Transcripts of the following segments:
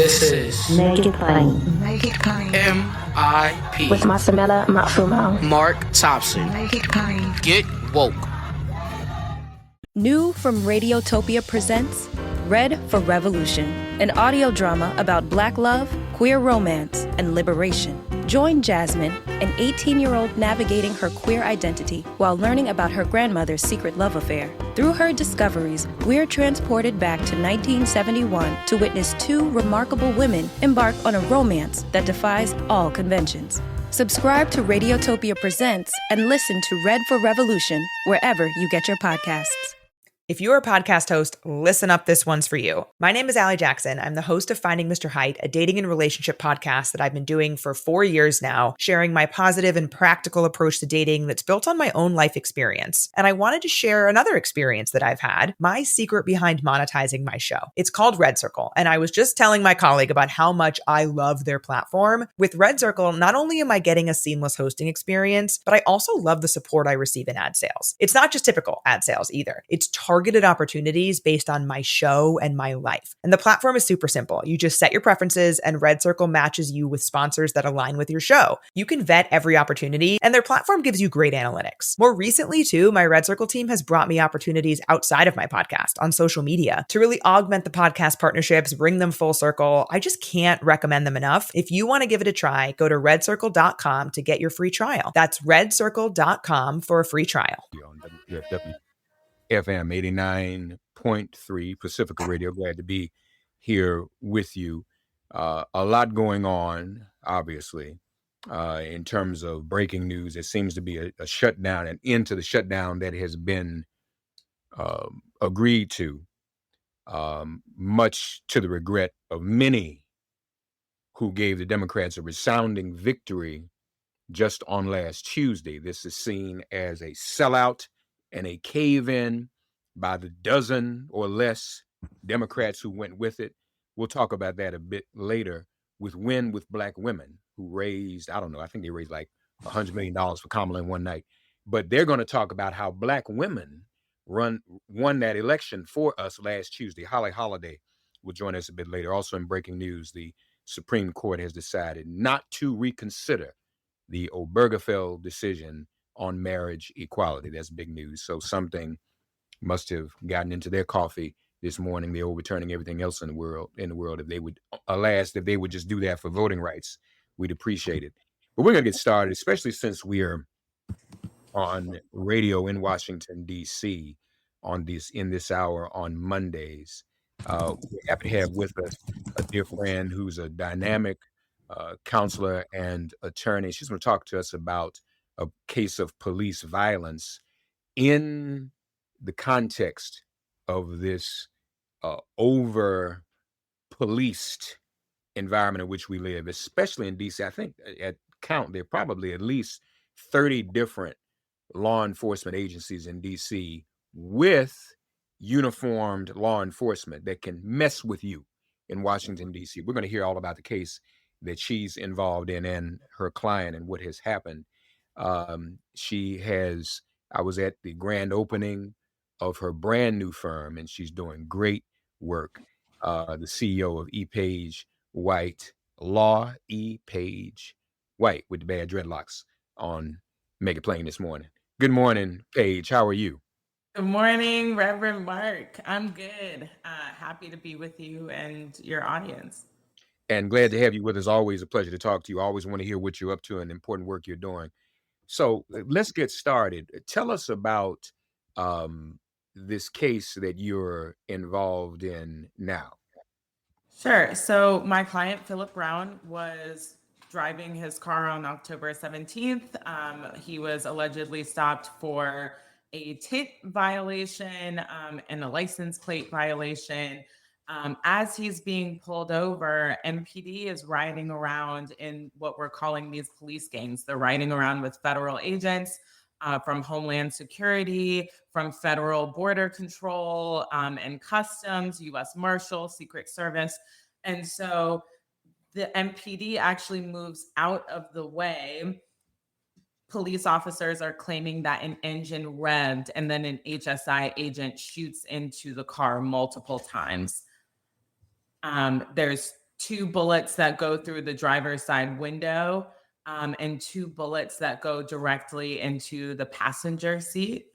This is Make It Plain. Make It Plain. MIP With Masamela Matfumo. Mark Thompson. Make It Plain. Get woke. New from Radiotopia presents Red for Revolution, an audio drama about Black love, queer romance, and liberation. Join Jasmine, an 18-year-old navigating her queer identity while learning about her grandmother's secret love affair. Through her discoveries, we're transported back to 1971 to witness two remarkable women embark on a romance that defies all conventions. Subscribe to Radiotopia Presents and listen to Red for Revolution wherever you get your podcasts. If you're a podcast host, listen up, this one's for you. My name is Allie Jackson. I'm the host of Finding Mr. Height, a dating and relationship podcast that I've been doing for 4 years now, sharing my positive and practical approach to dating that's built on my own life experience. And I wanted to share another experience that I've had, my secret behind monetizing my show. It's called Red Circle, and I was just telling my colleague about how much I love their platform. With Red Circle, not only am I getting a seamless hosting experience, but I also love the support I receive in ad sales. It's not just typical ad sales either. It's targeted opportunities based on my show and my life. And the platform is super simple. You just set your preferences and Red Circle matches you with sponsors that align with your show. You can vet every opportunity and their platform gives you great analytics. More recently too, my Red Circle team has brought me opportunities outside of my podcast on social media to really augment the podcast partnerships, bring them full circle. I just can't recommend them enough. If you want to give it a try, go to redcircle.com to get your free trial. That's redcircle.com for a free trial. FM 89.3 Pacifica Radio. Glad to be here with you. A lot going on, obviously, in terms of breaking news. It seems to be a shutdown, an end to the shutdown that has been agreed to, much to the regret of many who gave the Democrats a resounding victory just on last Tuesday. This is seen as a sellout and a cave-in by the dozen or less Democrats who went with it. We'll talk about that a bit later with Win with Black Women, who raised, I don't know, I think they raised like $100 million for Kamala in one night. But they're going to talk about how Black women won that election for us last Tuesday. Holly Holiday will join us a bit later. Also in breaking news, the Supreme Court has decided not to reconsider the Obergefell decision on marriage equality. That's big news. So something must have gotten into their coffee this morning. They're overturning everything else in the world. If they would, alas, if they would just do that for voting rights, we'd appreciate it. But we're going to get started, especially since we're on radio in Washington, D.C. in this hour on Mondays. We're happy to have with us a dear friend who's a dynamic counselor and attorney. She's going to talk to us about a case of police violence in the context of this over-policed environment in which we live, especially in D.C. I think at count, there are probably at least 30 different law enforcement agencies in D.C. with uniformed law enforcement that can mess with you in Washington, D.C. We're going to hear all about the case that she's involved in and her client and what has happened. I was at the grand opening of her brand new firm, and she's doing great work. The CEO of Paige White Law, Paige White with the bad dreadlocks on Make It Plain this morning. Good morning, Paige. How are you? Good morning, Reverend Mark. I'm good. Happy to be with you and your audience. And glad to have you with us. Always a pleasure to talk to you. Always want to hear what you're up to and important work you're doing. So let's get started. Tell us about this case that you're involved in now. Sure. So my client, Philip Brown, was driving his car on October 17th. He was allegedly stopped for a tint violation and a license plate violation. As he's being pulled over, MPD is riding around in what we're calling these police gangs. They're riding around with federal agents from Homeland Security, from Federal Border Control and Customs, U.S. Marshal, Secret Service. And so the MPD actually moves out of the way. Police officers are claiming that an engine revved and then an HSI agent shoots into the car multiple times. There's 2 bullets that go through the driver's side window, and 2 bullets that go directly into the passenger seat.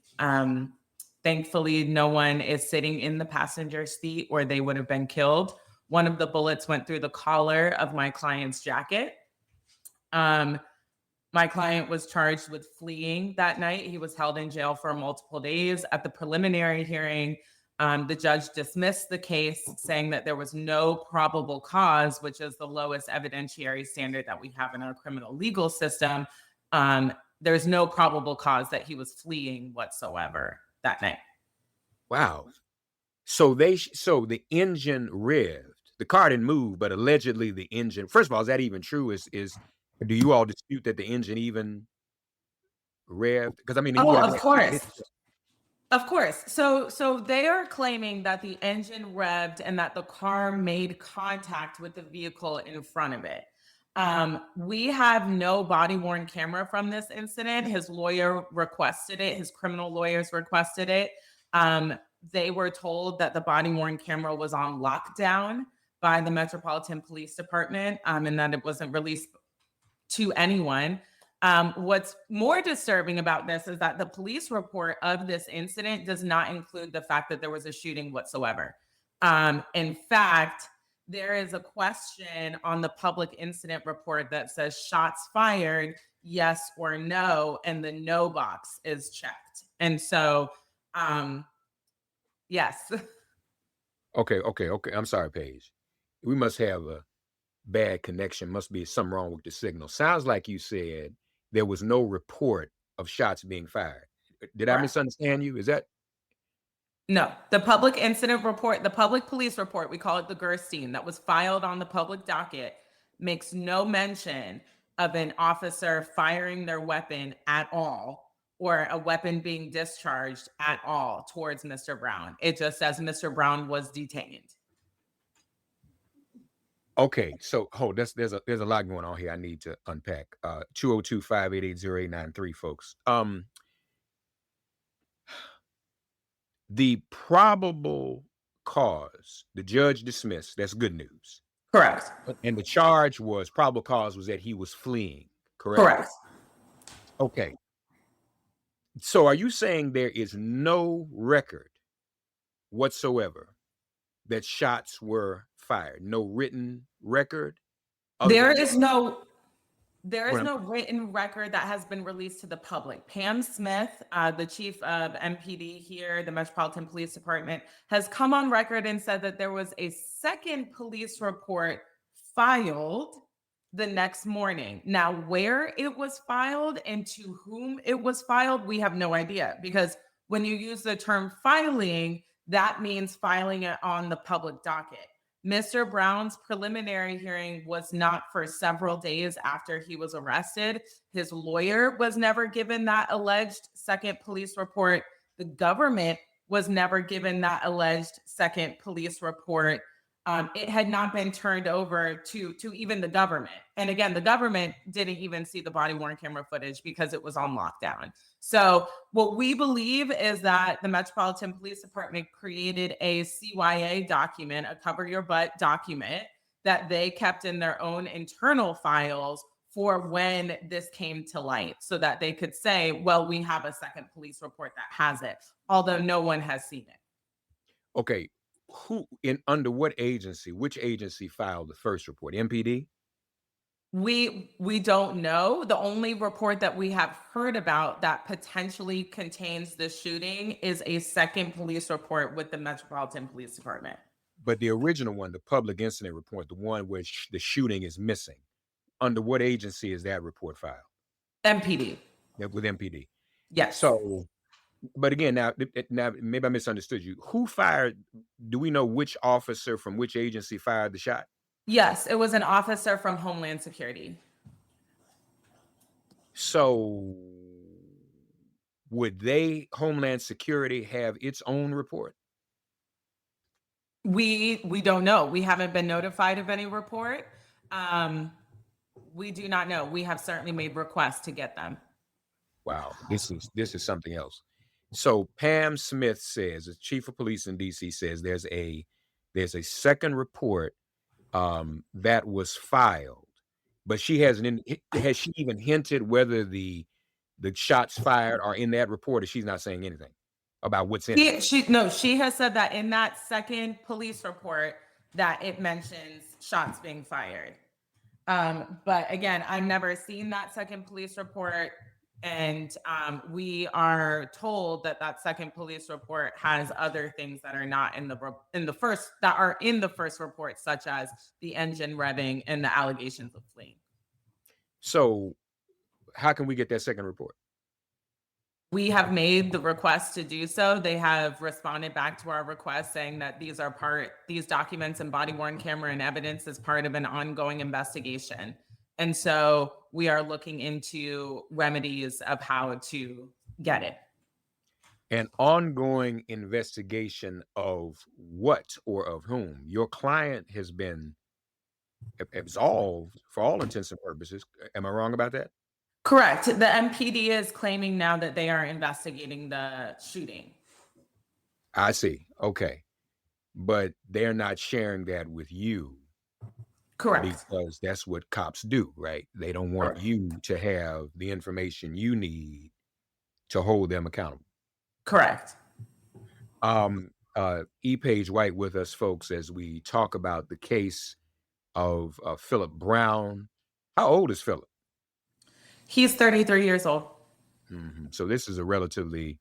Thankfully, no one is sitting in the passenger seat or they would have been killed. One of the bullets went through the collar of my client's jacket. My client was charged with fleeing that night. He was held in jail for multiple days. At the preliminary hearing, the judge dismissed the case, saying that there was no probable cause, which is the lowest evidentiary standard that we have in our criminal legal system. There's no probable cause that he was fleeing whatsoever that night. Wow. So the engine revved. The car didn't move, but allegedly the engine. First of all, is that even true? Do you all dispute that the engine even revved? Because I mean, of course. Of course. So they are claiming that the engine revved and that the car made contact with the vehicle in front of it. We have no body-worn camera from this incident. His lawyer requested it. His criminal lawyers requested it. They were told that the body-worn camera was on lockdown by the Metropolitan Police Department, and that it wasn't released to anyone. What's more disturbing about this is that the police report of this incident does not include the fact that there was a shooting whatsoever. In fact, there is a question on the public incident report that says shots fired, yes or no, and the no box is checked. And so, yes. Okay. I'm sorry, Paige. We must have a bad connection. Must be something wrong with the signal. Sounds like you said there was no report of shots being fired. Did I misunderstand you? Is that? No, the public incident report, the public police report, we call it the Gerstein, that was filed on the public docket, makes no mention of an officer firing their weapon at all or a weapon being discharged at all towards Mr. Brown. It just says Mr. Brown was detained. Okay, so there's a lot going on here I need to unpack. 202-588-0893, folks. The probable cause, the judge dismissed. That's good news. Correct. And the charge was probable cause was that he was fleeing, correct? Correct. Okay. So are you saying there is no record whatsoever that shots were fired? No written record? There is no written record that has been released to the public. Pam Smith, the chief of MPD here, the Metropolitan Police Department, has come on record and said that there was a second police report filed the next morning. Now, where it was filed and to whom it was filed, we have no idea, because when you use the term filing, that means filing it on the public docket. Mr. Brown's preliminary hearing was not for several days after he was arrested. His lawyer was never given that alleged second police report. The government was never given that alleged second police report. It had not been turned over to even the government. And again, the government didn't even see the body-worn camera footage because it was on lockdown. So what we believe is that the Metropolitan Police Department created a CYA document, a cover your butt document, that they kept in their own internal files for when this came to light, so that they could say, well, we have a second police report that has it, although no one has seen it. Okay. Under what agency? Which agency filed the first report? MPD? We don't know. The only report that we have heard about that potentially contains the shooting is a second police report with the Metropolitan Police Department. But the original one, the public incident report, the one where the shooting is missing, under what agency is that report filed? MPD. Yeah, with MPD. Yes. So, but again, now maybe I misunderstood you. Who fired? Do we know which officer from which agency fired the shot? Yes, it was an officer from Homeland Security. So would Homeland Security have its own report? We don't know. We haven't been notified of any report. We do not know. We have certainly made requests to get them. Wow, this is something else. So Pam Smith says, the chief of police in DC says there's a second report that was filed, but she hasn't. Has she even hinted whether the shots fired are in that report, or she's not saying anything about what's in it? She has said that in that second police report that it mentions shots being fired. But again, I've never seen that second police report. And we are told that that second police report has other things that are not in the first report, such as the engine revving and the allegations of fleeing. So how can we get that second report? We have made the request to do so. They have responded back to our request saying that these documents and body-worn camera and evidence is part of an ongoing investigation. And so we are looking into remedies of how to get it. An ongoing investigation of what or of whom? Your client has been absolved for all intents and purposes. Am I wrong about that? Correct. The MPD is claiming now that they are investigating the shooting. I see. Okay. But they're not sharing that with you. Correct. Because that's what cops do, right? They don't want you to have the information you need to hold them accountable. Correct. Paige White with us, folks, as we talk about the case of Philip Brown. How old is Philip? He's 33 years old. Mm-hmm. So this is a relatively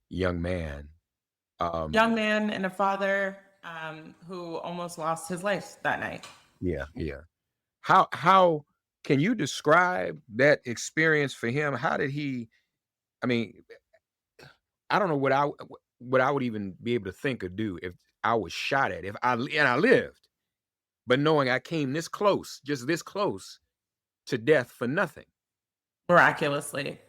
young man. Young man and a father who almost lost his life that night. Yeah. How can you describe that experience for him? How did he? I mean, I don't know what I would even be able to think or do if I was shot at. If I lived, but knowing I came this close, just this close to death for nothing. Miraculously.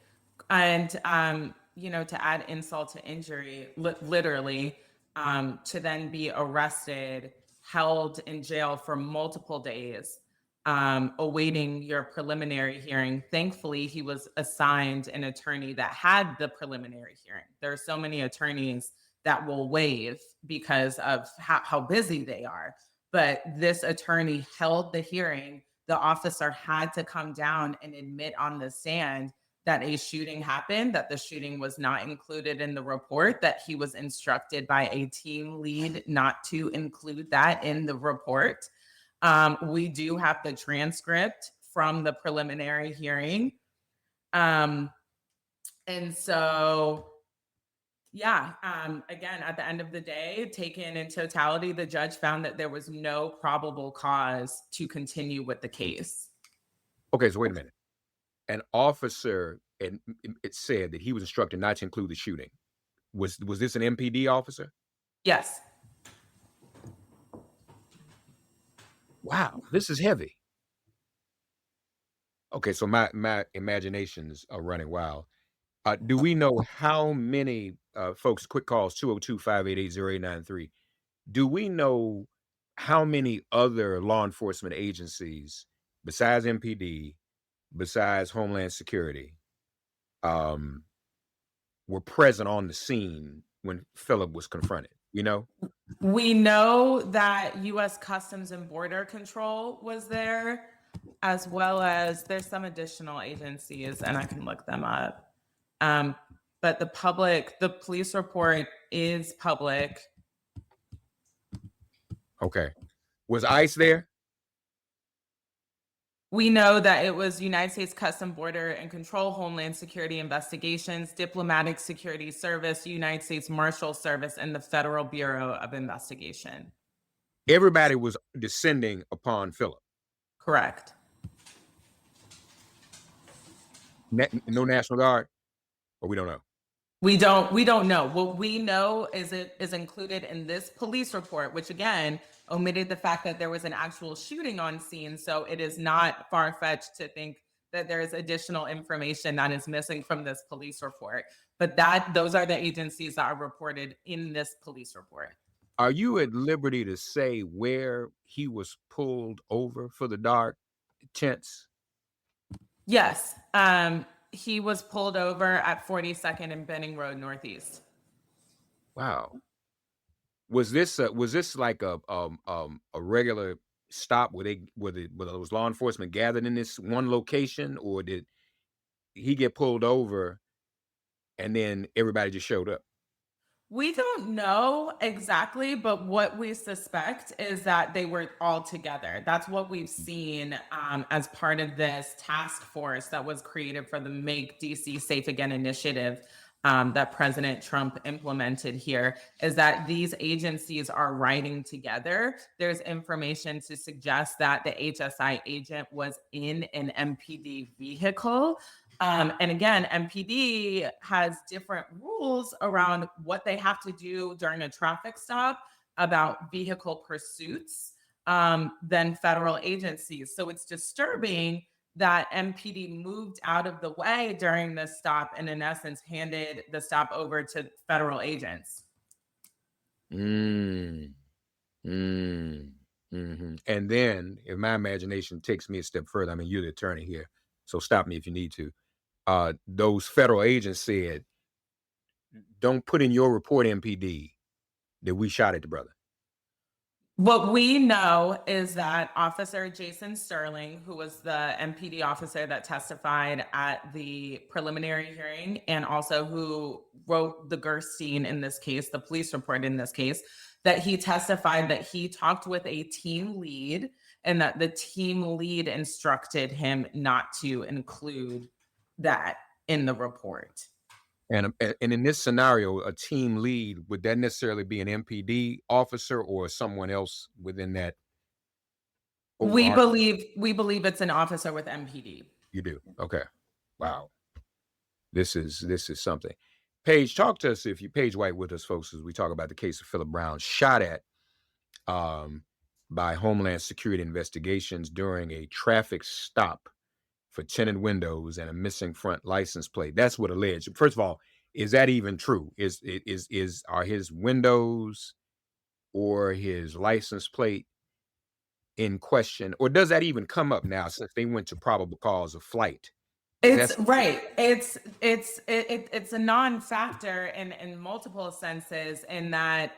And to add insult to injury, literally, to then be arrested, held in jail for multiple days, awaiting your preliminary hearing. Thankfully, he was assigned an attorney that had the preliminary hearing. There are so many attorneys that will waive because of how busy they are. But this attorney held the hearing. The officer had to come down and admit on the stand that a shooting happened, that the shooting was not included in the report, that he was instructed by a team lead not to include that in the report. We do have the transcript from the preliminary hearing. And so, again, at the end of the day, taken in totality, the judge found that there was no probable cause to continue with the case. Okay, so wait a minute. An officer, and it said that he was instructed not to include the shooting. Was this an MPD officer? Yes. Wow, this is heavy. Okay, so my imaginations are running wild. Do we know how many folks? Quick calls 202-588-0893. Do we know how many other law enforcement agencies besides MPD, besides Homeland Security, were present on the scene when Philip was confronted? You know? We know that U.S. Customs and Border Control was there, as well as there's some additional agencies, and I can look them up. But the police report is public. Okay. Was ICE there? We know that it was United States Customs, Border and Control, Homeland Security Investigations, Diplomatic Security Service, United States Marshal Service, and the Federal Bureau of Investigation. Everybody was descending upon Philip. Correct. No National Guard? Or we don't know? We don't know. What we know is it is included in this police report, which again omitted the fact that there was an actual shooting on scene. So it is not far-fetched to think that there is additional information that is missing from this police report. But those are the agencies that are reported in this police report. Are you at liberty to say where he was pulled over for the dark tints? Yes. He was pulled over at 42nd and Benning Road Northeast. Wow. Was this like a regular stop? Were those law enforcement gathered in this one location, or did he get pulled over and then everybody just showed up? We don't know exactly, but what we suspect is that they were all together. That's what we've seen as part of this task force that was created for the Make DC Safe Again initiative that President Trump implemented here, is that these agencies are riding together. There's information to suggest that the HSI agent was in an MPD vehicle. And again, MPD has different rules around what they have to do during a traffic stop about vehicle pursuits than federal agencies. So it's disturbing that MPD moved out of the way during this stop and, in essence, handed the stop over to federal agents. Mm. And then, if my imagination takes me a step further, I mean, you're the attorney here, so stop me if you need to. Those federal agents said, "Don't put in your report, MPD, that we shot at the brother." What we know is that Officer Jason Sterling, who was the MPD officer that testified at the preliminary hearing and also who wrote the Gerstein in this case, the police report in this case, that he testified that he talked with a team lead and that the team lead instructed him not to include that in the report. And in this scenario, a team lead, would that necessarily be an MPD officer or someone else within that? We believe it's an officer with MPD. You do? Okay. Wow. This is something. Paige, talk to us, Paige White with us, folks, as we talk about the case of Philip Brown, shot at by Homeland Security Investigations during a traffic stop for tinted windows and a missing front license plate. That's what alleged. First of all, is that even true? Are his windows or his license plate in question, or does that even come up now since they went to probable cause of flight? It's right. It's a non-factor in multiple senses. In that,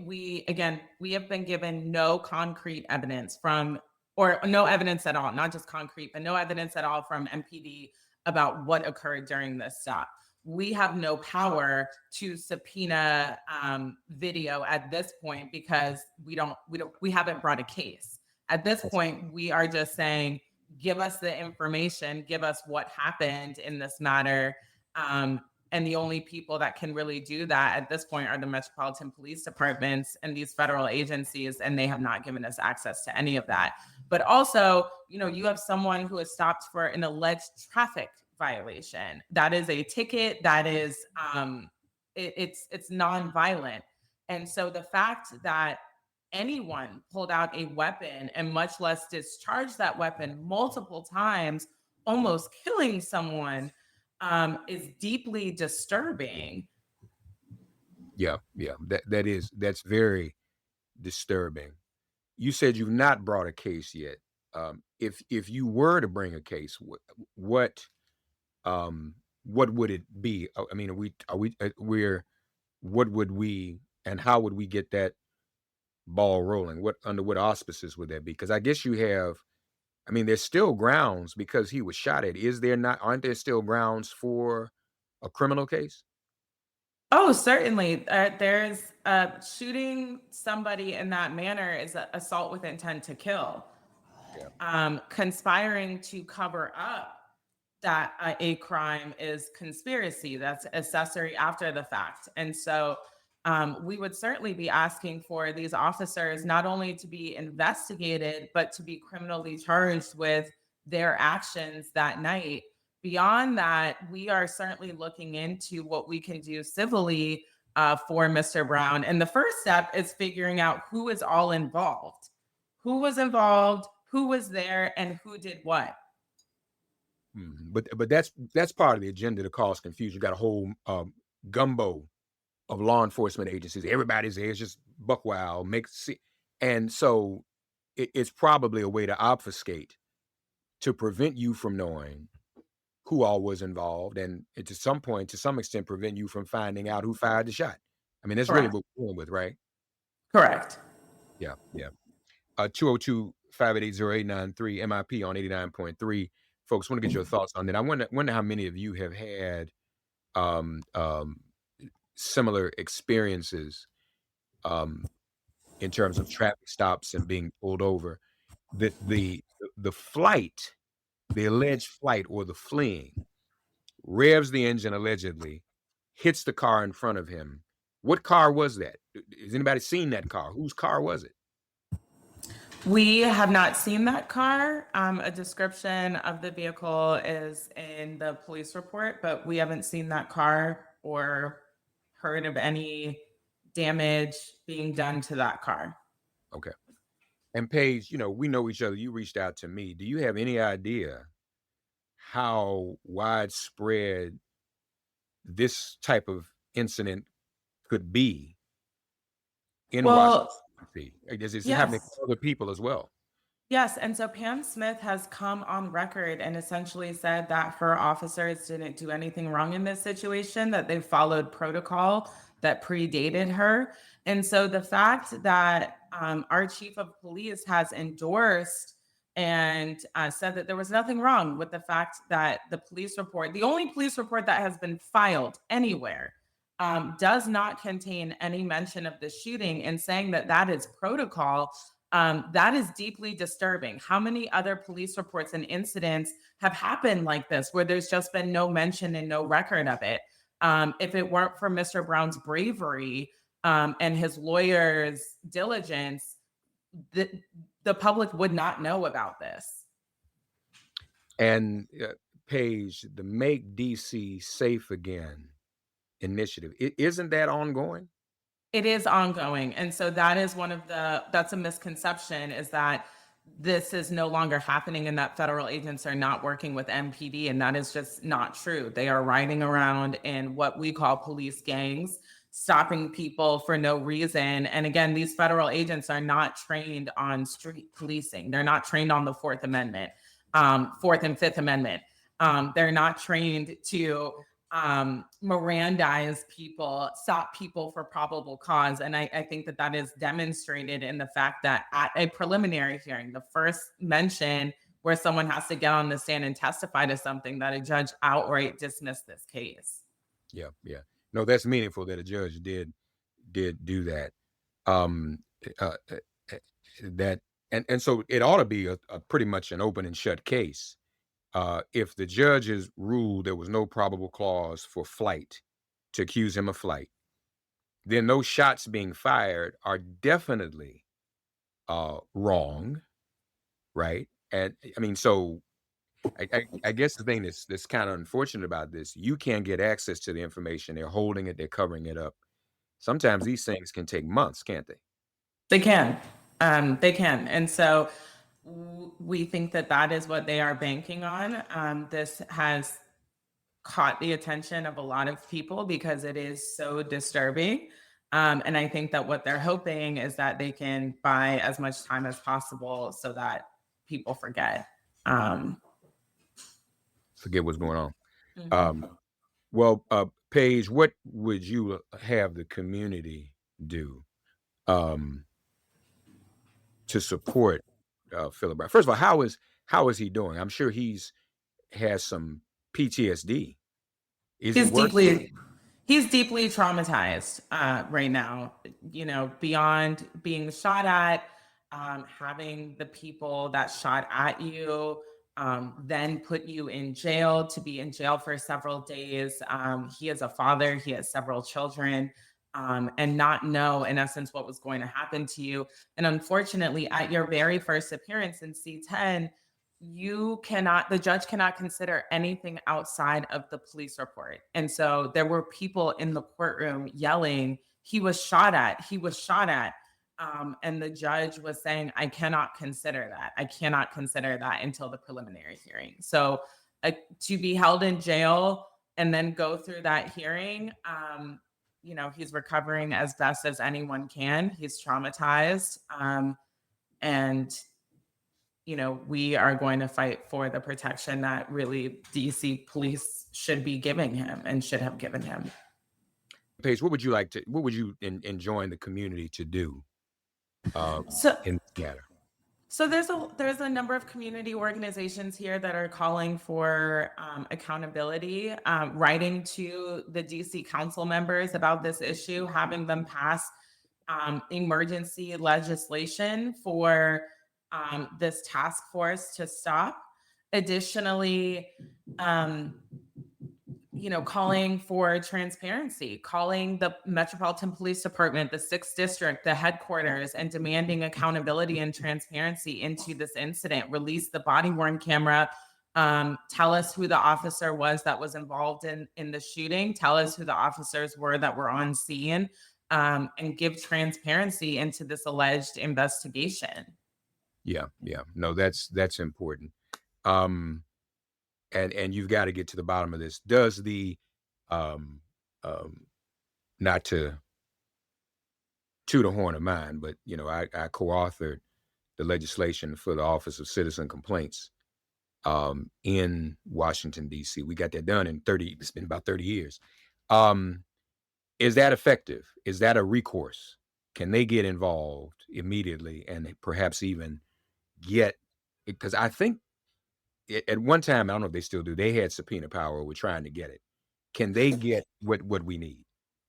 we have been given no concrete evidence or no evidence at all, not just concrete, but no evidence at all from MPD about what occurred during this stop. We have no power to subpoena video at this point because we haven't brought a case. At this point, we are just saying, give us the information, give us what happened in this matter. And the only people that can really do that at this point are the Metropolitan Police Departments and these federal agencies, and they have not given us access to any of that. But also, you have someone who is stopped for an alleged traffic violation. That is a ticket. That is, it's nonviolent. And so the fact that anyone pulled out a weapon and much less discharged that weapon multiple times, almost killing someone, is deeply disturbing. Yeah. That's very disturbing. You said you've not brought a case yet. If you were to bring a case, what would it be? I mean, what would we, and how would we get that ball rolling? Under what auspices would that be? Because I guess there's still grounds because he was shot at. Aren't there still grounds for a criminal case? Oh, certainly. There's shooting somebody in that manner is assault with intent to kill. Yeah. Conspiring to cover up that a crime is conspiracy. That's accessory after the fact. And so we would certainly be asking for these officers not only to be investigated, but to be criminally charged with their actions that night. Beyond that, we are certainly looking into what we can do civilly for Mr. Brown. And the first step is figuring out who is all involved. Who was involved, who was there, and who did what. But that's part of the agenda to cause confusion. You got a whole gumbo of law enforcement agencies. Everybody's there. It's just buck wild. And so it's probably a way to obfuscate, to prevent you from knowing who all was involved, and to some extent, prevent you from finding out who fired the shot. I mean, that's Correct. Really what we're dealing with, right? Correct. Yeah. 202-580-893, MIP on 89.3. Folks, want to get your thoughts on that. I wonder how many of you have had similar experiences in terms of traffic stops and being pulled over. The flight, the alleged flight or the fleeing, revs the engine allegedly, hits the car in front of him. What car was that? Has anybody seen that car? Whose car was it? We have not seen that car. A description of the vehicle is in the police report, but we haven't seen that car or heard of any damage being done to that car. Okay. And Paige, we know each other. You reached out to me. Do you have any idea how widespread this type of incident could be in Well, Washington? Is it yes. happening to other people as well? Yes, and so Pam Smith has come on record and essentially said that her officers didn't do anything wrong in this situation, that they followed protocol that predated her. And so the fact that our chief of police has endorsed and said that there was nothing wrong with the fact that the police report, the only police report that has been filed anywhere, does not contain any mention of the shooting, and saying that that is protocol. That is deeply disturbing. How many other police reports and incidents have happened like this, where there's just been no mention and no record of it? If it weren't for Mr. Brown's bravery and his lawyer's diligence, the public would not know about this. And Paige, the Make DC Safe Again initiative, isn't that ongoing? It is ongoing. And so that is that's a misconception, is that this is no longer happening and that federal agents are not working with MPD. And that is just not true. They are riding around in what we call police gangs, stopping people for no reason. And again, these federal agents are not trained on street policing. They're not trained on the Fourth Amendment, Fourth and Fifth Amendment. They're not trained to Mirandize people, stop people for probable cause. And I think that is demonstrated in the fact that at a preliminary hearing, the first mention where someone has to get on the stand and testify to something, that a judge outright dismissed this case. Yeah. No, that's meaningful that a judge did do that. And so it ought to be a pretty much an open and shut case. If the judges ruled there was no probable cause for flight to accuse him of flight, then those shots being fired are definitely wrong, right? And I mean, so I guess the thing that's kind of unfortunate about this, you can't get access to the information. They're holding it, they're covering it up. Sometimes these things can take months, can't they? They can. They can. And so we think that is what they are banking on. This has caught the attention of a lot of people because it is so disturbing. And I think that what they're hoping is that they can buy as much time as possible so that people forget. Forget what's going on. Mm-hmm. Well, Paige, what would you have the community do to support Philip Brown? First of all, how is he doing? I'm sure has some PTSD. He's deeply traumatized right now. Beyond being shot at, having the people that shot at you then put you in jail, to be in jail for several days. He is a father. He has several children. And not know, in essence, what was going to happen to you. And unfortunately, at your very first appearance in C-10, the judge cannot consider anything outside of the police report. And so there were people in the courtroom yelling, he was shot at. And the judge was saying, I cannot consider that until the preliminary hearing. So to be held in jail and then go through that hearing, he's recovering as best as anyone can. He's traumatized. And we are going to fight for the protection that really DC police should be giving him and should have given him. Paige, what would you enjoin the community to do in this matter? So there's a number of community organizations here that are calling for accountability, writing to the DC council members about this issue, having them pass emergency legislation for this task force to stop. Additionally, um, calling for transparency, calling the Metropolitan Police Department, the 6th District, the headquarters, and demanding accountability and transparency into this incident. Release the body worn camera. Tell us who the officer was that was involved in the shooting. Tell us who the officers were that were on scene, and give transparency into this alleged investigation. Yeah. No, that's important. And you've got to get to the bottom of this. Does the not to toot a horn of mine, but I co-authored the legislation for the Office of Citizen Complaints in Washington, D.C. We got that done it's been about 30 years. Is that effective? Is that a recourse? Can they get involved immediately and perhaps even because I think at one time, I don't know if they still do, they had subpoena power. We're trying to get it. Can they get what we need?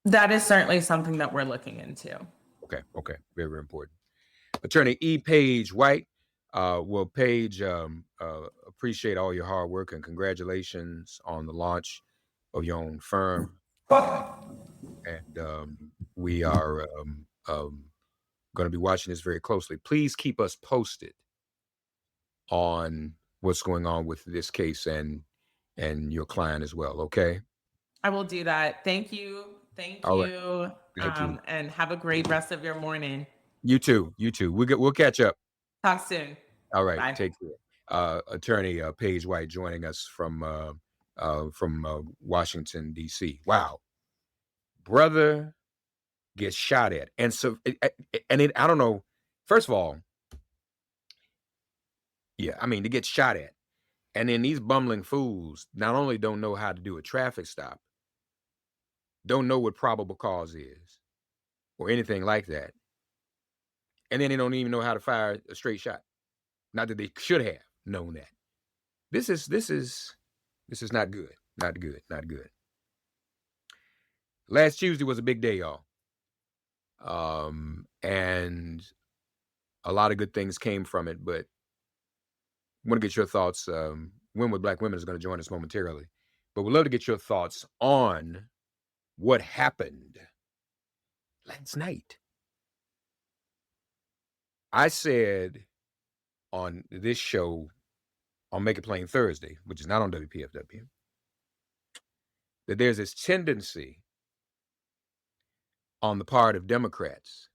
That is certainly something that we're looking into. Okay. Very, very important. Attorney Paige White. Well, Paige, appreciate all your hard work and congratulations on the launch of your own firm. And we are going to be watching this very closely. Please keep us posted on what's going on with this case and your client as well. Okay. I will do that. Thank you. Thank you. And have a great rest of your morning. You too. We'll catch up. Talk soon. All right. Bye. Take care. Attorney Paige White joining us from Washington, D.C. Wow. Brother gets shot at. And so, I don't know. First of all, yeah, I mean, to get shot at. And then these bumbling fools not only don't know how to do a traffic stop, don't know what probable cause is or anything like that. And then they don't even know how to fire a straight shot. Not that they should have known that. This is not good. Not good. Last Tuesday was a big day, y'all. And a lot of good things came from it, but I want to get your thoughts. When with Black Women is going to join us momentarily, but we'd love to get your thoughts on what happened last night. I said on this show on Make It Plain Thursday, which is not on WPFW, that there's this tendency on the part of Democrats.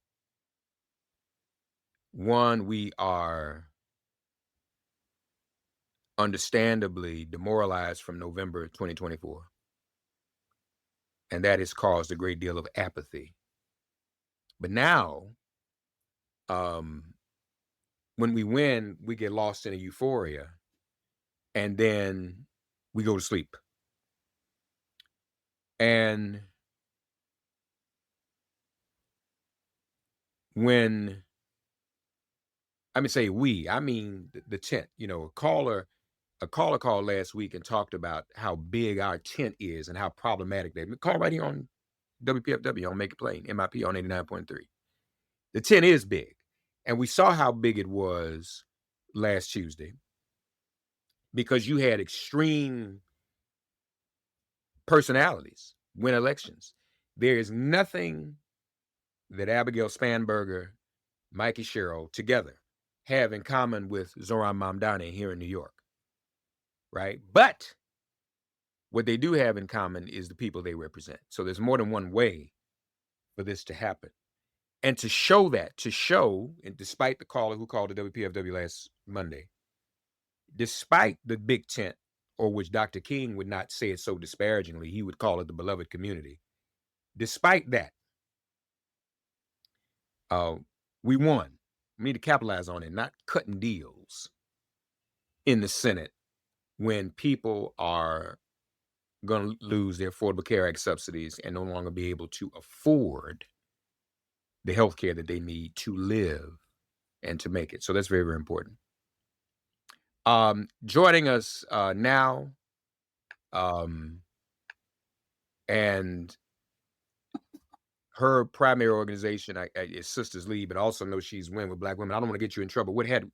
One, we are understandably demoralized from November 2024. And that has caused a great deal of apathy. But now, when we win, we get lost in a euphoria, and then we go to sleep. And when I mean the tent, a caller called last week and talked about how big our tent is and how problematic they call right here on WPFW on Make It Plain, MIP on 89.3. The tent is big. And we saw how big it was last Tuesday because you had extreme personalities win elections. There is nothing that Abigail Spanberger, Mikey Sherrill together have in common with Zohran Mamdani here in New York. Right? But what they do have in common is the people they represent. So there's more than one way for this to happen. And to show, and despite the caller who called the WPFW last Monday, despite the big tent, or which Dr. King would not say it so disparagingly, he would call it the beloved community. Despite that, we won. We need to capitalize on it, not cutting deals in the Senate when people are going to lose their Affordable Care Act subsidies and no longer be able to afford the health care that they need to live and to make it. So that's very, very important. Joining us now, and her primary organization is Sisters Lead, but also know she's Win with Black Women. I don't want to get you in trouble. What hat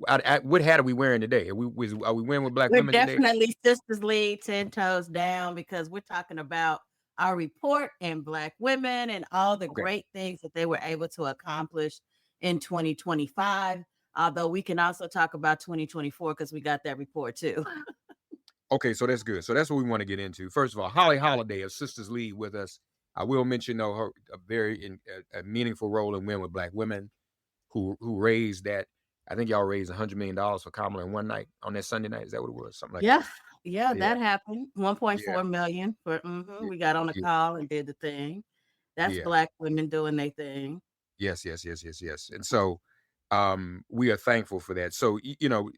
are we wearing today? Are we Win with Black We're Women today? definitely Sisters Lead 10 toes down, because we're talking about our report and Black women and all the great things that they were able to accomplish in 2025. Although we can also talk about 2024 because we got that report too. Okay, so that's good. So that's what we want to get into. First of all, Holly Holiday of Sisters Lead with us. I will mention though her a very meaningful role in Win with Black Women, who raised that. I think y'all raised $100 million for Kamala in one night on that Sunday night. Is that what it was? Something like that. Yeah, that happened. 1.4 million for we got on a call and did the thing. That's Black women doing their thing. Yes. And so we are thankful for that. So you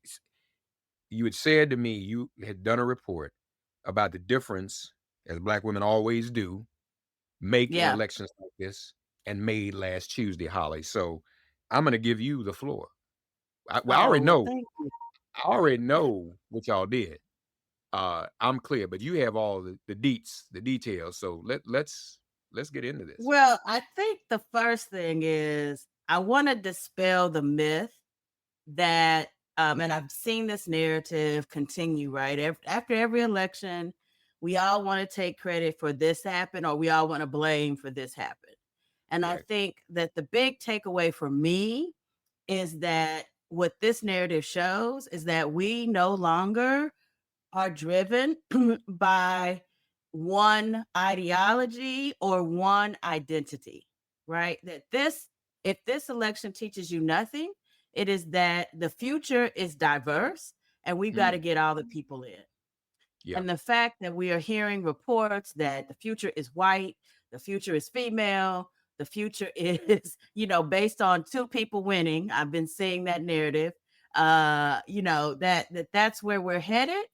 had said to me you had done a report about the difference, as Black women always do, make in elections like this, and made last Tuesday, Holly. So I'm going to give you the floor. I already know what y'all did. I'm clear, but you have all the details. So let's get into this. Well, I think the first thing is I want to dispel the myth that, and I've seen this narrative continue, right? After every election, we all want to take credit for this happen, or we all want to blame for this happen. And I think that the big takeaway for me is that what this narrative shows is that we no longer are driven by one ideology or one identity, right? That if this election teaches you nothing, it is that the future is diverse and we've got to get all the people in. Yeah. And the fact that we are hearing reports that the future is white, the future is female, the future is, based on two people winning. I've been seeing that narrative, that's where we're headed.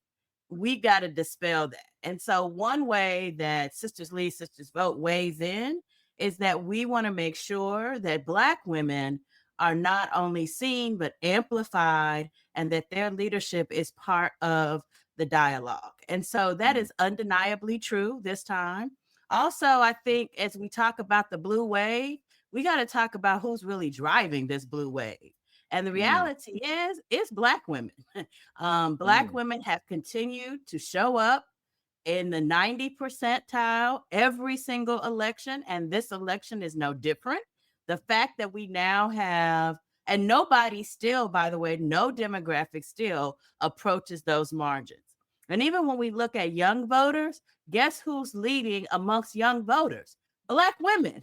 We got to dispel that. And so one way that Sisters Lead, Sisters Vote weighs in is that we want to make sure that Black women are not only seen, but amplified, and that their leadership is part of the dialogue. And so that is undeniably true this time. Also, I think as we talk about the blue wave, we got to talk about who's really driving this blue wave. And the reality is, it's Black women. Black women have continued to show up in the 90 percentile every single election. And this election is no different. The fact that we now have, and nobody still, by the way, no demographic still approaches those margins. And even when we look at young voters, guess who's leading amongst young voters? Black women.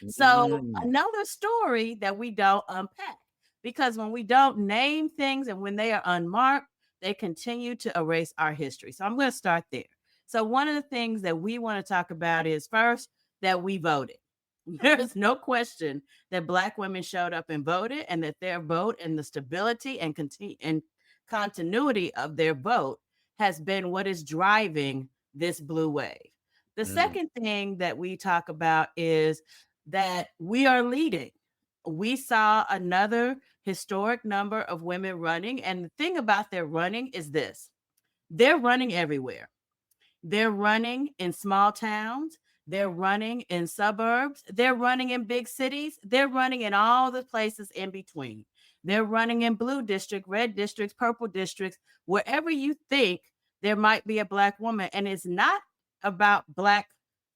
So another story that we don't unpack, because when we don't name things and when they are unmarked, they continue to erase our history. So I'm going to start there. So one of the things that we want to talk about is first that we voted. There's no question that Black women showed up and voted, and that their vote and the stability and continuity of their vote has been what is driving this blue wave. The second thing that we talk about is that we are leading. We saw another historic number of women running. And the thing about their running is this: they're running everywhere. They're running in small towns. They're running in suburbs. They're running in big cities. They're running in all the places in between. They're running in blue district, red districts, purple districts, wherever you think there might be a Black woman. And it's not about Black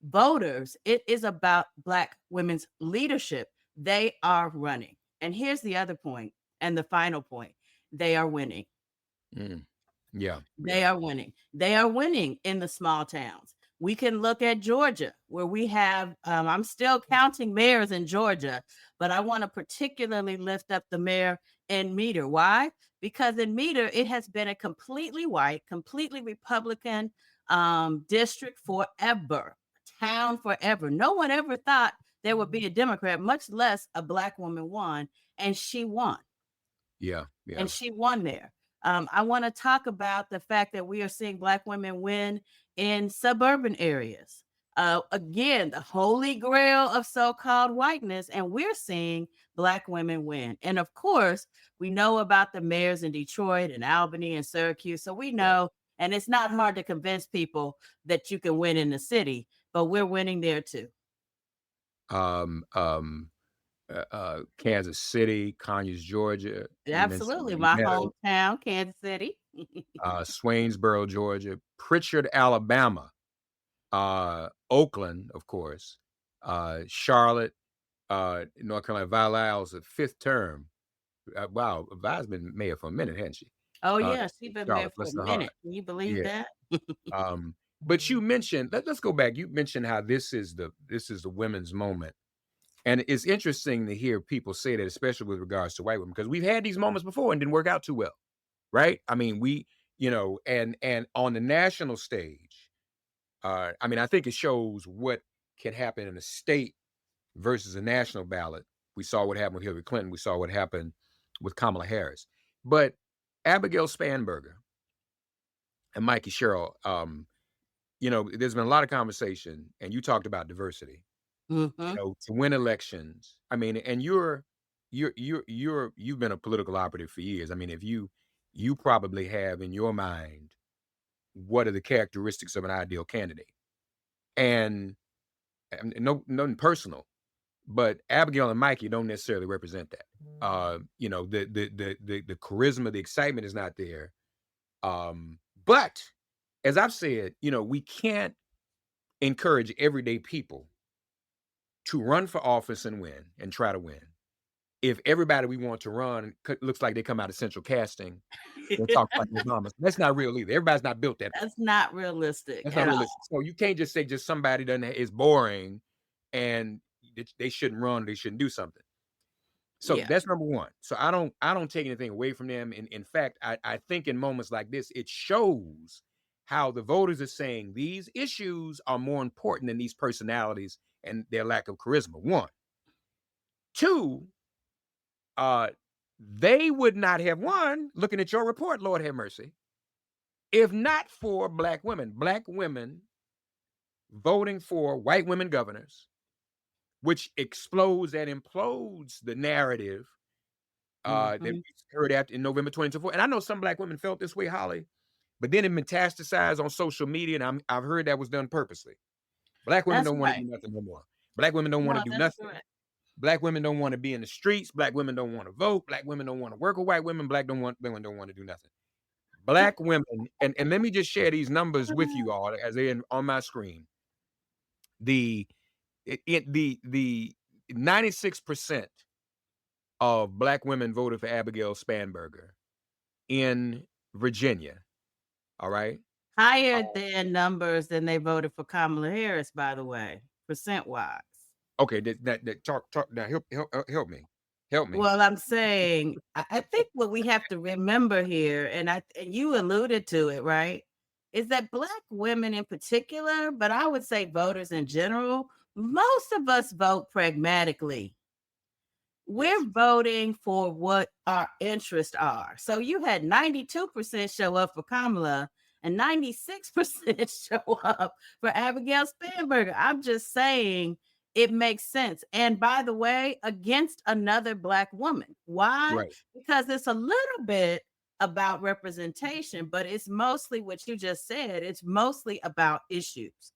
voters. It is about Black women's leadership. They are running. And here's the other point, and the final point: they are winning. They are winning. They are winning in the small towns. We can look at Georgia, where we have, I'm still counting mayors in Georgia, but I want to particularly lift up the mayor in Meter. Why? Because in Meter, it has been a completely white, completely Republican district forever, town forever. No one ever thought there would be a Democrat, much less a Black woman won, and she won. Yeah. And she won there. I want to talk about the fact that we are seeing Black women win in suburban areas. Again, the holy grail of so-called whiteness, and we're seeing Black women win. And of course, we know about the mayors in Detroit and Albany and Syracuse, so we know, and it's not hard to convince people that you can win in the city, but we're winning there too. Kansas City, Conyers, Georgia. Absolutely, my hometown, Kansas City. Swainsboro, Georgia, Pritchard, Alabama, Oakland, of course, Charlotte, North Carolina. Vi Lyles, the fifth term. Wow, Vi's been mayor for a minute, hasn't she? Oh yeah, she's been mayor for a minute. Heart. Can you believe that? But you mentioned, let's go back. You mentioned how this is the women's moment. And it's interesting to hear people say that, especially with regards to white women, because we've had these moments before and didn't work out too well, right? I mean, and on the national stage, I mean, I think it shows what can happen in a state versus a national ballot. We saw what happened with Hillary Clinton. We saw what happened with Kamala Harris. But Abigail Spanberger and Mikey Sherrill, there's been a lot of conversation, and you talked about diversity. Mm-hmm. To win elections. I mean, and you've been a political operative for years. I mean, if you probably have in your mind what are the characteristics of an ideal candidate, and nothing personal, but Abigail and Mikey don't necessarily represent that. The charisma, the excitement is not there. But as I've said, we can't encourage everyday people to run for office and win and try to win if everybody we want to run looks like they come out of central casting and talk like Obama. That's not real either. Everybody's not built that way. That's not realistic. That's not realistic. So you can't just say just somebody is boring and they shouldn't run, they shouldn't do something. So that's number one. So I don't take anything away from them. In fact, I think in moments like this, it shows how the voters are saying these issues are more important than these personalities and their lack of charisma. One. Two, they would not have won, looking at your report, Lord have mercy, if not for Black women voting for white women governors, which explodes and implodes the narrative that we heard in November 2024. And I know some Black women felt this way, Holly, but then it metastasized on social media, and I've heard that was done purposely. Black women don't want to do nothing no more. Black women don't want to do nothing. Right. Black women don't want to be in the streets. Black women don't want to vote. Black women don't want to work with white women. Black women don't want to do nothing. Black women, and let me just share these numbers with you all as they're on my screen. The 96% of Black women voted for Abigail Spanberger in Virginia. All right. Higher than numbers than they voted for Kamala Harris, by the way, percent-wise. Okay, talk now. Help me. Well, I'm saying, I think what we have to remember here, and you alluded to it, right, is that Black women in particular, but I would say voters in general, most of us vote pragmatically. We're voting for what our interests are. So you had 92% show up for Kamala and 96% show up for Abigail Spanberger. I'm just saying it makes sense. And by the way, against another Black woman. Why? Right. Because it's a little bit about representation, but it's mostly what you just said. It's mostly about issues.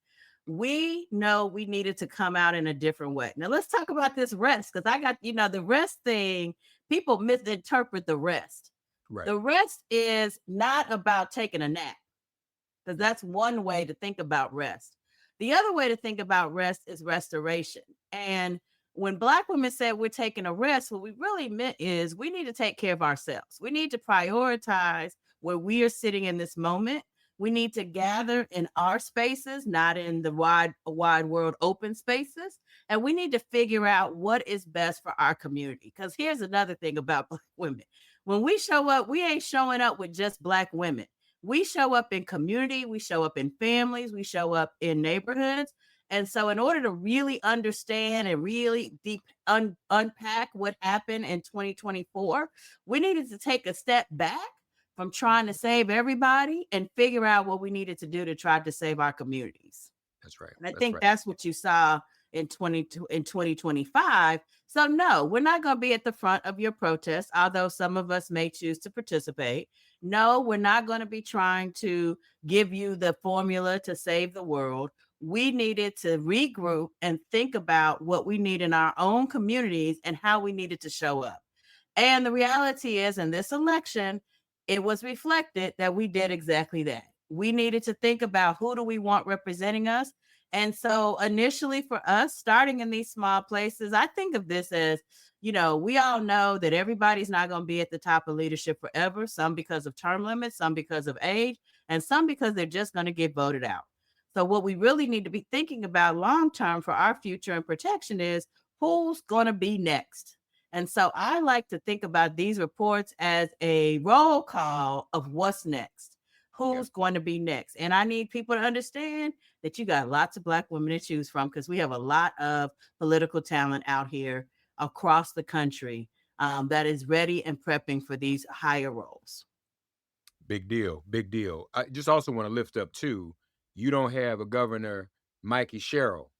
We know we needed to come out in a different way. Now let's talk about this rest, because I got, the rest thing, people misinterpret the rest. Right. The rest is not about taking a nap, because that's one way to think about rest. The other way to think about rest is restoration. And when Black women said we're taking a rest, what we really meant is we need to take care of ourselves. We need to prioritize where we are sitting in this moment. We need to gather in our spaces, not in the wide world open spaces. And we need to figure out what is best for our community. Because here's another thing about Black women. When we show up, we ain't showing up with just Black women. We show up in community, we show up in families, we show up in neighborhoods. And so in order to really understand and really deep unpack what happened in 2024, we needed to take a step back from trying to save everybody and figure out what we needed to do to try to save our communities. That's right. And I That's think right. that's what you saw in 2025. So no, we're not going to be at the front of your protest, although some of us may choose to participate. No, we're not going to be trying to give you the formula to save the world. We needed to regroup and think about what we need in our own communities and how we needed to show up. And the reality is, in this election, it was reflected that we did exactly that. We needed to think about who do we want representing us. And so initially for us, starting in these small places, I think of this as, we all know that everybody's not going to be at the top of leadership forever, some because of term limits, some because of age, and some because they're just going to get voted out. So what we really need to be thinking about long term for our future and protection is who's going to be next. And so I like to think about these reports as a roll call of what's next, who's going to be next. And I need people to understand that you got lots of Black women to choose from, because we have a lot of political talent out here across the country that is ready and prepping for these higher roles. Big deal. Big deal. I just also want to lift up too, you don't have a Governor Mikey Sherrill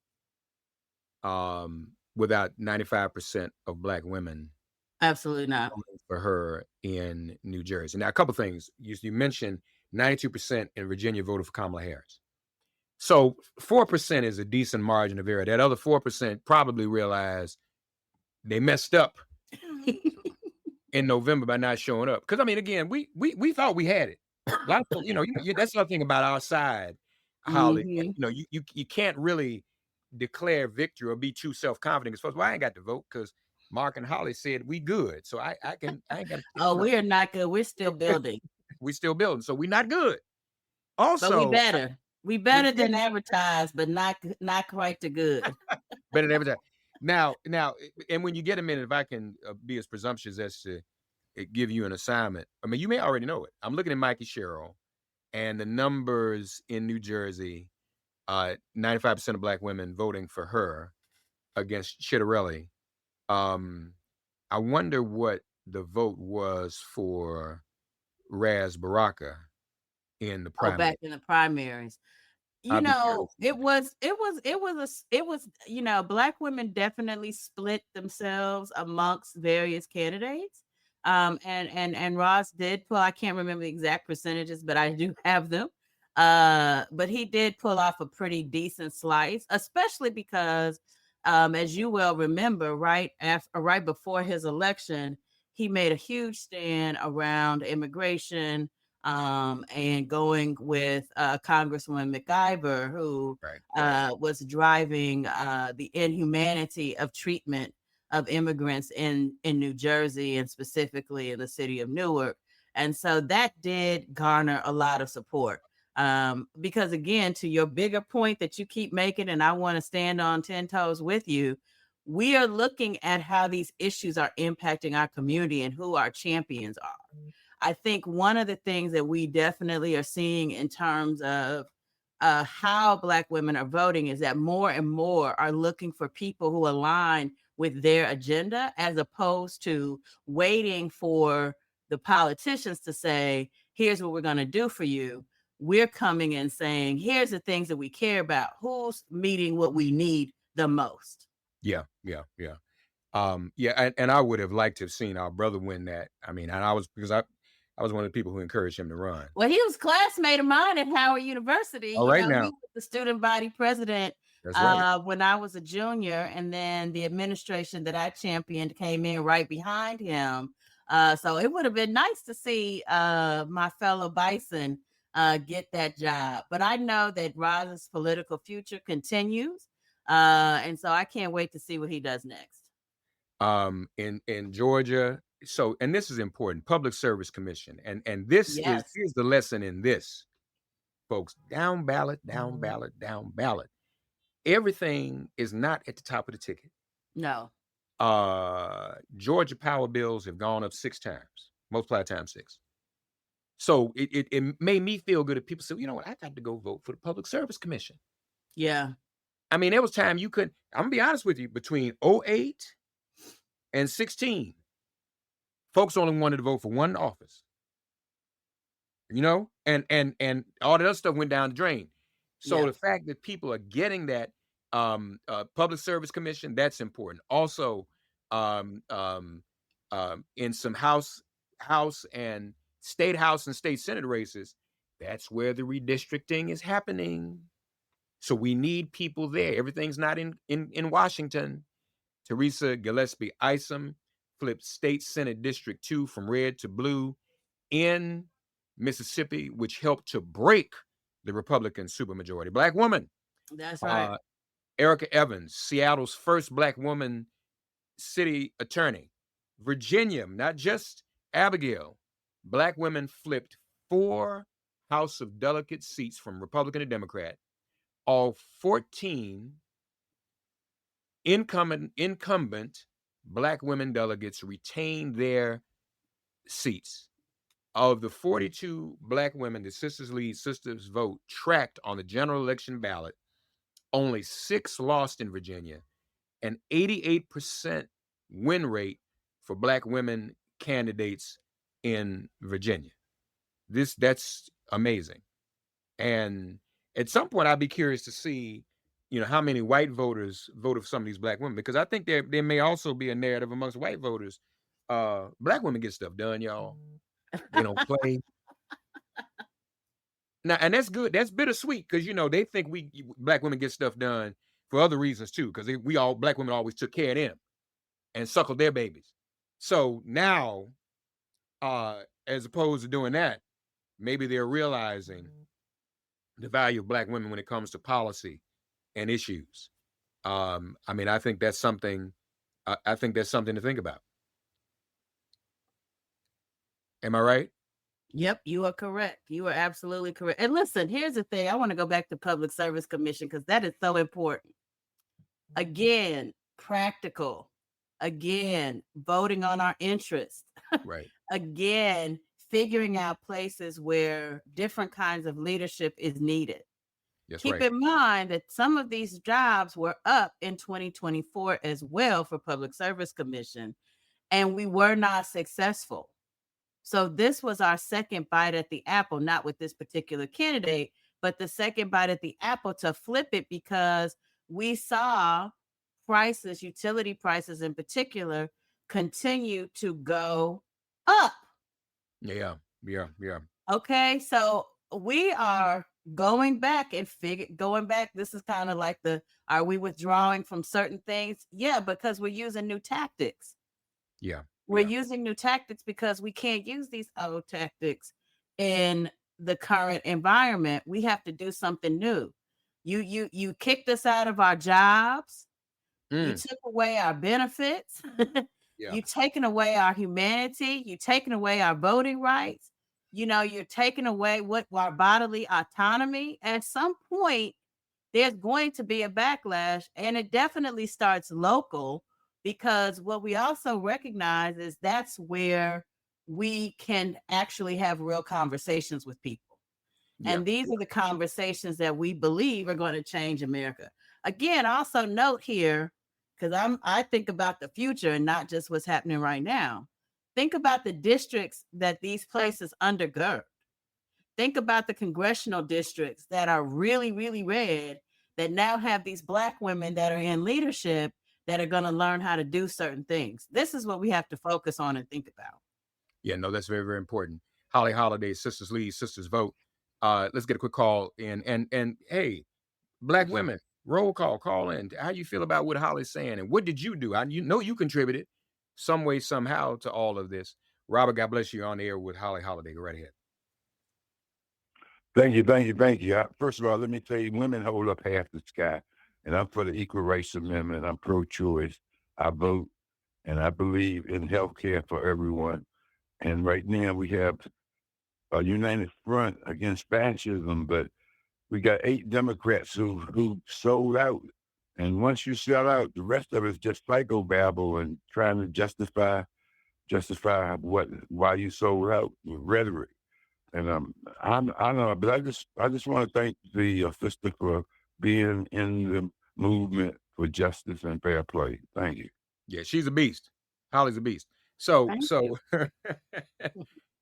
without 95% of Black women. Absolutely not. For her in New Jersey. Now, a couple things. You mentioned 92% in Virginia voted for Kamala Harris. So 4% is a decent margin of error. That other 4% probably realized they messed up in November by not showing up. Because I mean, again, we thought we had it. A lot of, that's another thing about our side, Holly. You can't really declare victory or be too self-confident. Because I ain't got to vote because Mark and Holly said we good. So I ain't got to. Oh, we are not good. We're still building. We're still building. So we're not good. Also, but we better. We better than advertised, but not quite the good. Better than advertised. Now, and when you get a minute, if I can be as presumptuous as to give you an assignment. I mean, you may already know it. I'm looking at Mikey Sherrill and the numbers in New Jersey, 95% of Black women voting for her against Chitterelli. I wonder what the vote was for Raz Baraka in the primaries. Back in the primaries. It was Black women definitely split themselves amongst various candidates. And Ross did pull, I can't remember the exact percentages, but I do have them. But he did pull off a pretty decent slice, especially because as you well remember, right before his election, he made a huge stand around immigration, and going with Congresswoman McIver, who was driving the inhumanity of treatment of immigrants in New Jersey, and specifically in the city of Newark. And so that did garner a lot of support. Because again, to your bigger point that you keep making, and I want to stand on 10 toes with you, we are looking at how these issues are impacting our community and who our champions are. I think one of the things that we definitely are seeing in terms of how Black women are voting is that more and more are looking for people who align with their agenda, as opposed to waiting for the politicians to say, here's what we're going to do for you. We're coming in saying, here's the things that we care about. Who's meeting what we need the most? Yeah. And I would have liked to have seen our brother win that. I mean, and I was one of the people who encouraged him to run. Well, he was a classmate of mine at Howard University. All right, now. He was the student body president when I was a junior, and then the administration that I championed came in right behind him. So it would have been nice to see my fellow Bison get that job. But I know that Roz's political future continues. And so I can't wait to see what he does next. In Georgia. So, and this is important, Public Service Commission. And this here's the lesson in this, folks. Down ballot. Everything is not at the top of the ticket. No. Georgia power bills have gone up 6 times, multiplied times 6. So it made me feel good if people said, you know what, I got to go vote for the Public Service Commission. Yeah. I mean, there was time you could, I'm gonna be honest with you, between 2008 and 2016, folks only wanted to vote for one office. And all that other stuff went down the drain. So Yeah. the fact that people are getting that public service commission, that's important. Also, um, um, in some house and state house and state senate races, that's where the redistricting is happening. So we need people there. Everything's not in Washington. Teresa Gillespie Isom flipped State Senate District 2 from red to blue in Mississippi, which helped to break the Republican supermajority. Black woman. That's right. Erica Evans, Seattle's first Black woman city attorney. Virginia, not just Abigail. Black women flipped 4 House of Delegate seats from Republican to Democrat. All 14 incumbent Black women delegates retained their seats. Of the 42 Black women the Sisters Lead, Sisters Vote tracked on the general election ballot, only 6 lost in Virginia, an 88% win rate for Black women candidates in Virginia. That's amazing. And at some point, I'd be curious to see, how many white voters voted for some of these Black women, because I think there may also be a narrative amongst white voters. Black women get stuff done, y'all. They don't play. Now, and that's good. That's bittersweet, because they think Black women get stuff done for other reasons too, because Black women always took care of them and suckled their babies. So now, as opposed to doing that, maybe they're realizing the value of Black women when it comes to policy and issues. I think that's something. I think that's something to think about. Am I right? Yep, you are correct. You are absolutely correct. And listen, here's the thing. I want to go back to Public Service Commission because that is so important. Again, practical. Again, voting on our interests. Right. Again, figuring out places where different kinds of leadership is needed. That's Keep right. in mind that some of these jobs were up in 2024 as well for Public Service Commission, and we were not successful. So this was our second bite at the apple, not with this particular candidate, but the second bite at the apple to flip it, because we saw prices, utility prices in particular, continue to go up. Yeah. Okay, so we are going back. This is kind of like are we withdrawing from certain things? Yeah, because we're using new tactics. Yeah. We're using new tactics because we can't use these old tactics in the current environment. We have to do something new. You kicked us out of our jobs. You took away our benefits. Yeah. You've taken away our humanity. You've taken away our voting rights. You're taking away our bodily autonomy. At some point, there's going to be a backlash, and it definitely starts local, because what we also recognize is that's where we can actually have real conversations with people. Yeah. And these are the conversations that we believe are going to change America. Again, also note here, because I think about the future and not just what's happening right now. Think about the districts that these places undergird. Think about the congressional districts that are really, really red, that now have these Black women that are in leadership that are going to learn how to do certain things. This is what we have to focus on and think about. Yeah, no, that's very, very important. Holly Holiday, Sisters Lead, Sisters Vote. Let's get a quick call in. And hey, Black women, roll call in. How you feel about what Holly's saying, and what did you do? You contributed some way, somehow to all of this. Robert, God bless you. You're on the air with Holly Holiday. Go right ahead. Thank you. First of all, let me tell you, women hold up half the sky, and I'm for the Equal Rights Amendment. I'm pro-choice. I vote, and I believe in health care for everyone. And right now we have a united front against fascism, but we got 8 Democrats who sold out. And once you sell out, the rest of it's just psychobabble and trying to justify why you sold out with rhetoric. And I don't know, but I just want to thank the sister for being in the movement for justice and fair play. Thank you. Yeah, she's a beast. Holly's a beast. So Thank so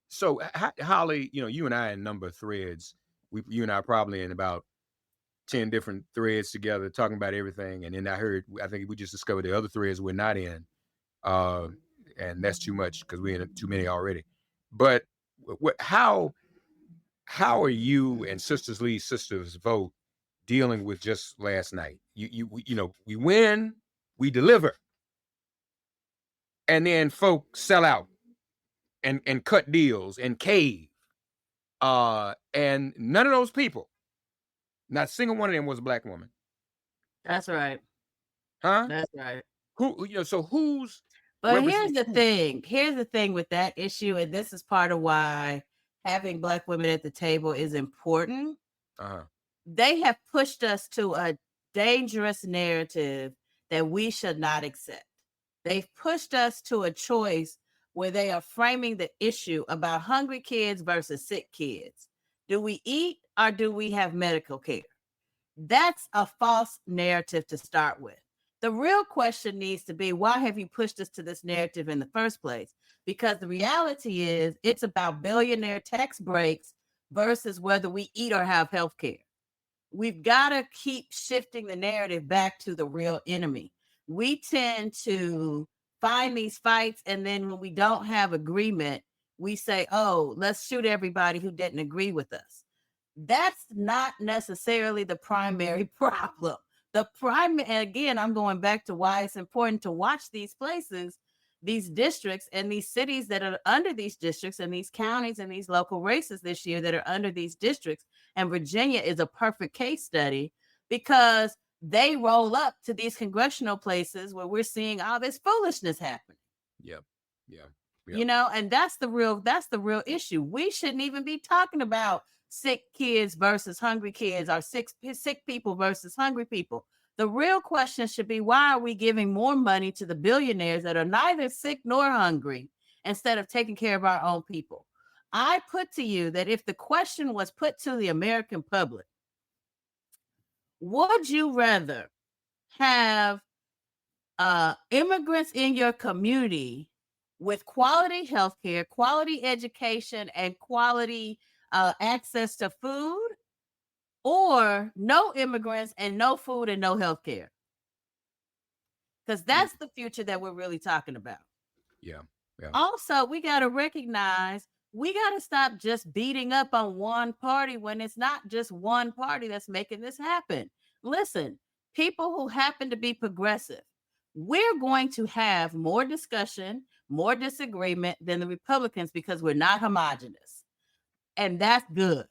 so Holly, you and I in a number of threads. You and I probably in about 10 different threads together talking about everything. And then I think we just discovered the other threads we're not in. And that's too much because we're in too many already. But how are you and Sisters Lead, Sisters Vote dealing with just last night? We win, we deliver, and then folks sell out and cut deals and cave. And none of those people, not a single one of them was a black woman. That's right. Huh? That's right. So who's But here's the thing. Here's the thing with that issue, and this is part of why having black women at the table is important. They have pushed us to a dangerous narrative that we should not accept. They've pushed us to a choice where they are framing the issue about hungry kids versus sick kids. Do we eat or do we have medical care? That's a false narrative to start with. The real question needs to be, why have you pushed us to this narrative in the first place? Because the reality is it's about billionaire tax breaks versus whether we eat or have health care. We've got to keep shifting the narrative back to the real enemy. We tend to find these fights, and then when we don't have agreement, we say, oh, let's shoot everybody who didn't agree with us. That's not necessarily the primary problem. And again, I'm going back to why it's important to watch these places, these districts and these cities that are under these districts and these counties and these local races this year that are under these districts. And Virginia is a perfect case study because they roll up to these congressional places where we're seeing all this foolishness happening. Yep. And that's the real issue. We shouldn't even be talking about sick kids versus hungry kids or sick people versus hungry people. The real question should be, why are we giving more money to the billionaires that are neither sick nor hungry instead of taking care of our own people? I put to you that if the question was put to the American public, would you rather have immigrants in your community with quality healthcare, quality education, and quality access to food, or no immigrants and no food and no healthcare? Because that's the future that we're really talking about. Yeah. Also, we got to recognize we got to stop just beating up on one party when it's not just one party that's making this happen. Listen, people who happen to be progressive, we're going to have more discussion, more disagreement than the Republicans because we're not homogenous. And that's good.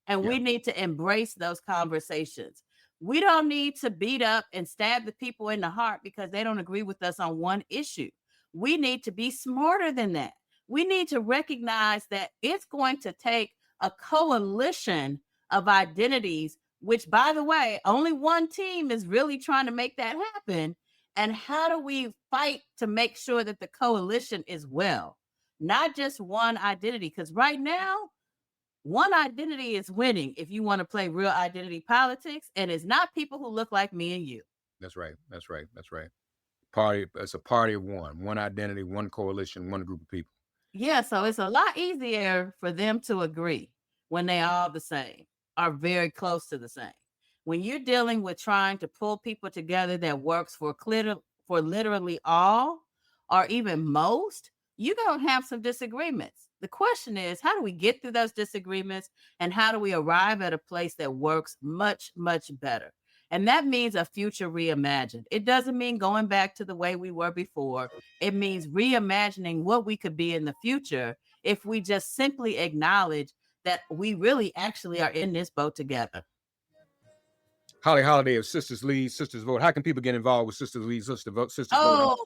And we need to embrace those conversations. We don't need to beat up and stab the people in the heart because they don't agree with us on one issue. We need to be smarter than that. We need to recognize that it's going to take a coalition of identities, which, by the way, only one team is really trying to make that happen. And how do we fight to make sure that the coalition is well, not just one identity? Because right now, one identity is winning if you want to play real identity politics, and it's not people who look like me and you. That's right. It's a party of one identity, one coalition, one group of people. Yeah, so it's a lot easier for them to agree when they are the same, are very close to the same. When you're dealing with trying to pull people together that works for literally all or even most, you're going to have some disagreements. The question is, how do we get through those disagreements and how do we arrive at a place that works much, much better? And that means a future reimagined. It doesn't mean going back to the way we were before. It means reimagining what we could be in the future if we just simply acknowledge that we really actually are in this boat together. Holly Holiday of Sisters Lead, Sisters Vote. How can people get involved with Sisters Lead, Sisters Vote?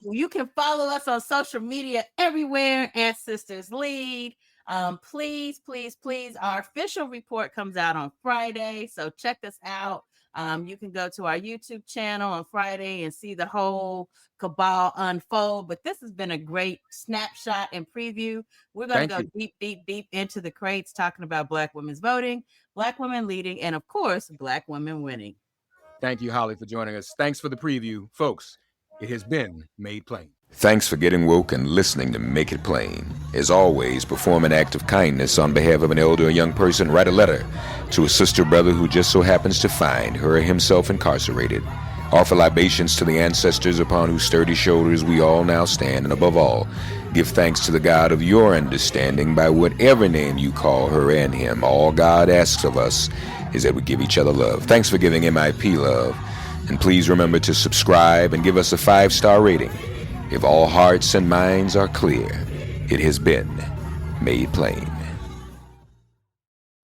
You can follow us on social media everywhere at Sisters Lead. Please, our official report comes out on Friday, so check us out. You can go to our YouTube channel on Friday and see the whole cabal unfold. But this has been a great snapshot and preview. We're going to go deep into the crates, talking about Black women's voting, Black women leading, and of course, Black women winning. Thank you, Holly, for joining us. Thanks for the preview, folks. It has been made plain. Thanks for getting woke and listening to Make It Plain. As always, perform an act of kindness on behalf of an elder or young person. Write a letter to a sister or brother who just so happens to find her or himself incarcerated. Offer libations to the ancestors upon whose sturdy shoulders we all now stand. And above all, give thanks to the God of your understanding by whatever name you call her and him. All God asks of us is that we give each other love. Thanks for giving MIP love. And please remember to subscribe and give us a 5-star rating. If all hearts and minds are clear, it has been made plain.